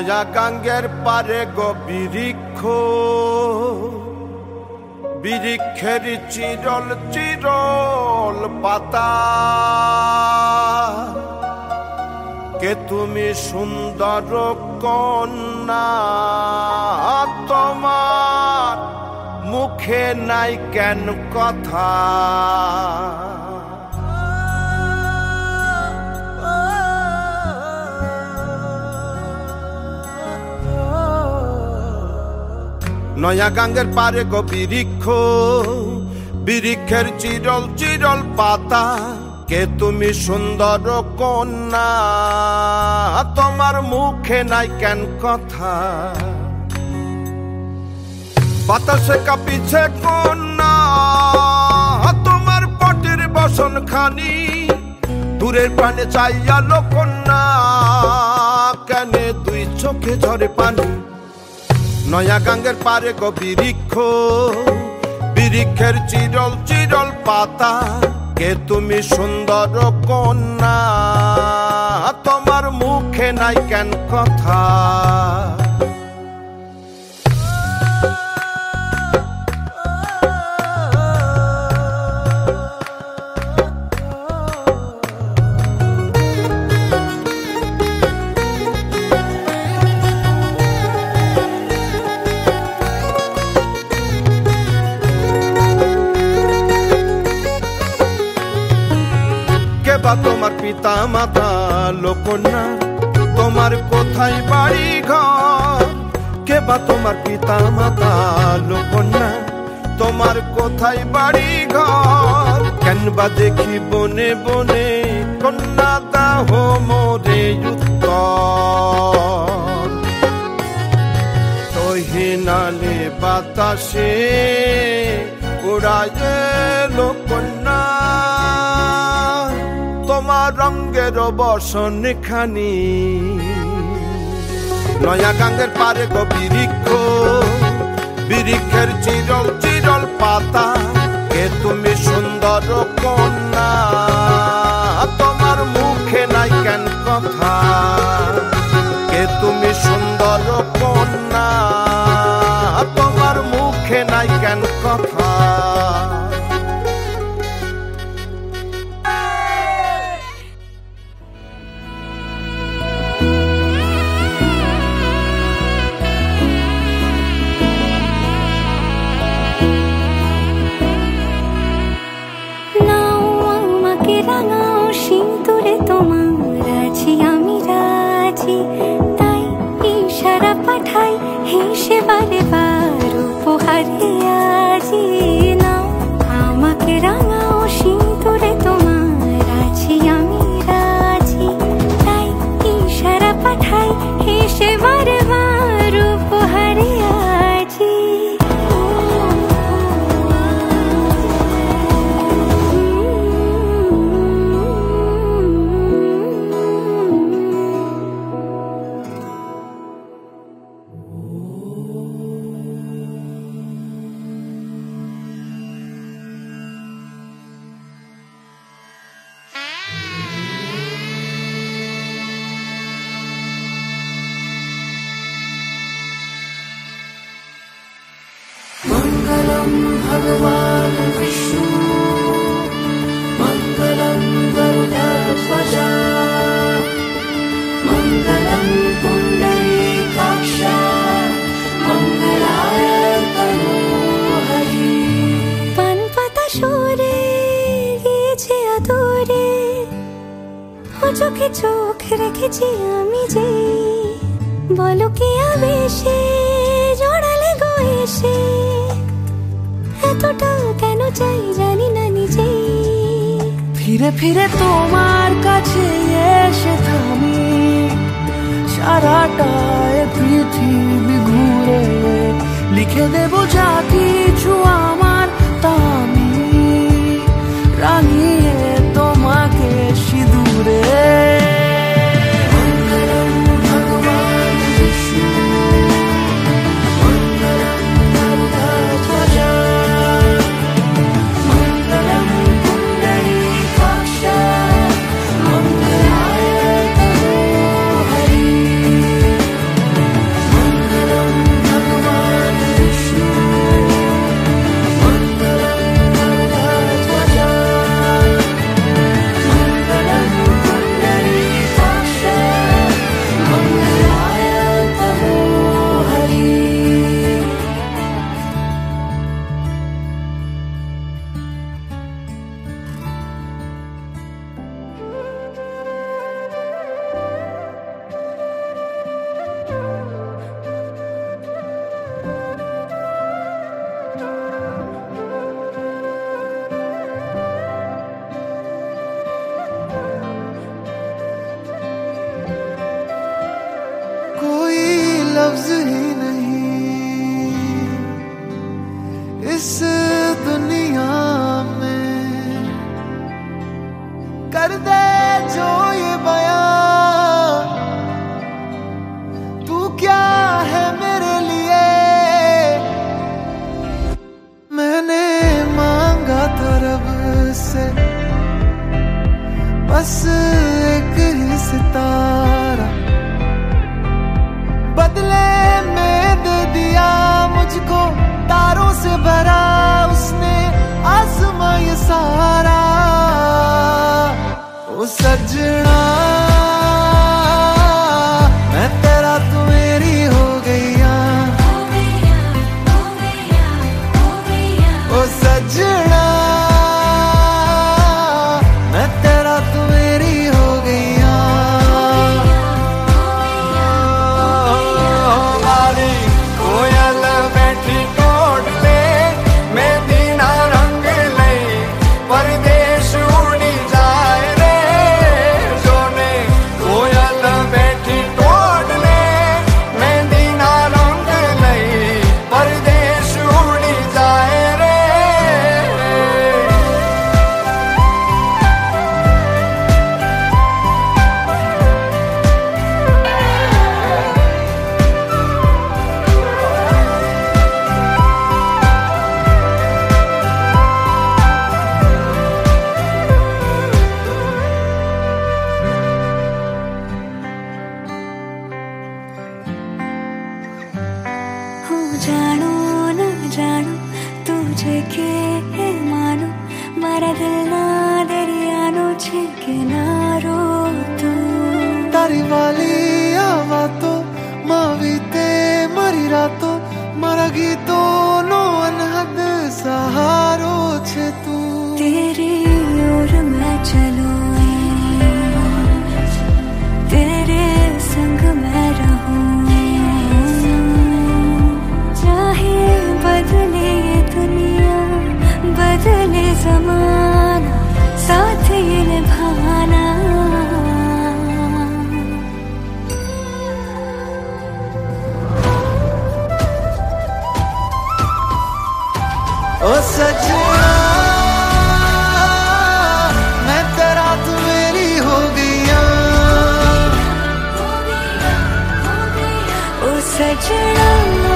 নয়া গাঙ্গের পারে গো বৃক্ষ, বৃক্ষের চিরল চিরল পাতা, কে তুমি সুন্দর কন্যা, তোমার মুখে নাই কেন কথা। নয়া গাঙ্গের পারে গো বৃক্ষ, বৃক্ষের চিরল চিরল পাতা, কে তুমি সুন্দর কন্যা, তোমার মুখে নাই কেন কথা। বাতাসে কাঁপিছে কন্যা, তোমার পটের বসন খানি, দূরের প্রাণে চাইয়ালো কন্যা, কেনে দুই চোখে ঝরে পানি। নয়া গাঙ্গের পারে গো বৃক্ষ, বৃক্ষের চিরল চিরল পাতা, কে তুমি সুন্দর কন্যা, তোমার মুখে নাই কেন কথা। বা তোমার পিতা মাতা লোকন্যা, তোমার কোথায় বাড়ি ঘর, কে বা তোমার পিতা মাতা লোকন্যা, তোমার কোথায় বাড়ি ঘর। কেন বা দেখি বনে বনে কন্যা দাহ মোরে উত্তর, তহিনালে বাতাসে উড়ায় লোকন্যা, তোমার রঙের বসন খানি। নয়া গাঙ্গের পারে গো বৃক্ষ, বৃক্ষের চিরল চিরল পাতা, কে তুমি সুন্দর কন্যা, তোমার মুখে নাই কেন কথা। কে তুমি সুন্দর কন্যা, তোমার মুখে নাই কেন কথা। তাই ইশারা পাঠাই হেসে বারে বার উপহারে আজি। নাও আমাকে রাঙাও সিঁদুরে তোমার আছি আমি রাজি, তাই ইশারা পাঠাই হেসে বারে বার উপহারে আজি। मंगलम भगवान विष्णु, मंगलम गरुड़ध्वज, मंगलम पुंडरीकाक्ष, मंगलाय तनोहरि। पान पाता সরে গিয়েছে আদরে, ও চোখে চোখ রেখেছি আমি যে, বলো কি আবেশে জড়ালে গো এসে, এতটা কেন চাই জানি না নিজে। ফিরে ফিরে তোমার কাছে এসে থামি, সারাটা পৃথিবী ঘুরে লিখে দেব যা কিছু আমার, তা আমি রাঙিয়ে তোমাকে সিঁদুরে। इस दुनिया में कर दे जो ये बयां, तू क्या है मेरे लिए। मैंने मांगा था रब से बस एक ही सितारा, बदले में दे दिया मुझको तारों से भरा उसने आसमां ये सारा। ओ सजना मैं तेरा तू मेरी हो गईया, ओ सजना मैं तेरा तू मेरी हो गईया। कोयल बैठी टोट ले मेहंदी ना रंग लई, परदेश उड़ी जाए रे सोने। कोयल बैठी टोट ले मेहंदी ना रंग लई, परदेश उड़ी जाए रे। हो जानो न जानो तुझे के मानो, मारा दिल ना दरियानो छे किनारो तू। तारी वाली आवातो मावीते मरी रातो, मारा गीतो नो अनहद सहारो छे तू। तेरी ओर मैं चलूं, तेरे संग मैं रहूं, चाहे बदले ये दुनिया बदले ज़माना, साथ ये निभाना। ओ सजना मैं तेरा तू मेरी हो गईया, ओ सजना